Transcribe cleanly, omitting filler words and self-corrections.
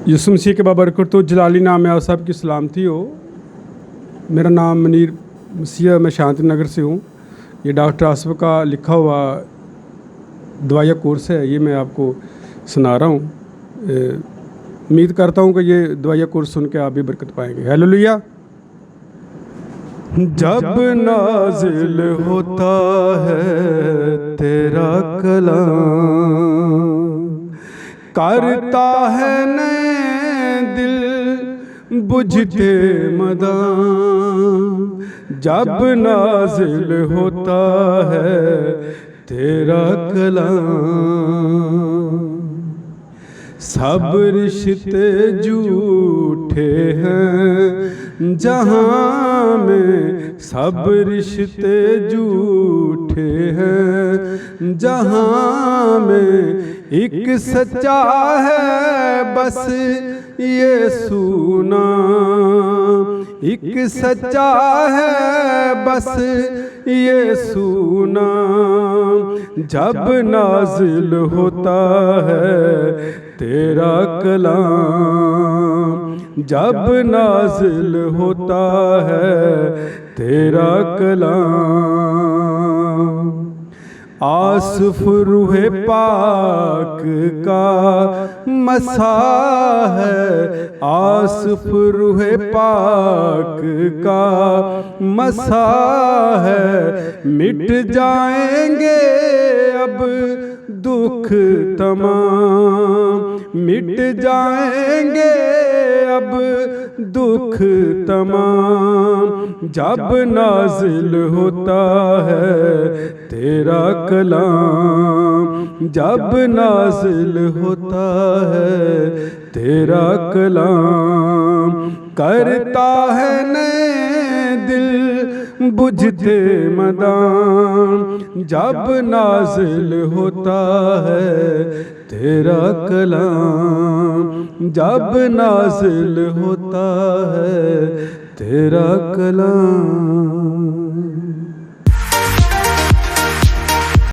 यसु मसीह के बाबरकत हो। जलाली नाम है, आप सब की सलामती हो। मेरा नाम मनीर मसीह, मैं शांति नगर से हूँ। ये डॉक्टर आसफ का लिखा हुआ दवाइया कोर्स है, ये मैं आपको सुना रहा हूँ। उम्मीद करता हूँ कि ये दवाइया कोर्स सुन के आप भी बरकत पाएंगे। हालेलुया। जब नाजिल होता है तेरा कलाम, करता है नए दिल बुझते मदान। जब नाजिल होता है तेरा कलाम, सब रिश्ते झूठे हैं जहाँ में, सब रिश्ते झूठे हैं जहाँ में। एक सच्चा है बस यीशु नाम, एक सच्चा है बस यीशु नाम। जब नाजिल होता है तेरा कलाम, जब नाजिल होता है तेरा कलाम। आसफ रूहे पाक का मसा है, आसफ रूहे पाक का मसा है। मिट जाएंगे अब दुख तमाम, मिट जाएंगे अब दुख तमाम। जब नाजिल होता है तेरा कलाम, जब नाजिल होता है तेरा कलाम। करता है नए दिल बुझते मदान। जब नाजिल होता है तेरा कलाम, जब नाजिल होता है तेरा कलाम।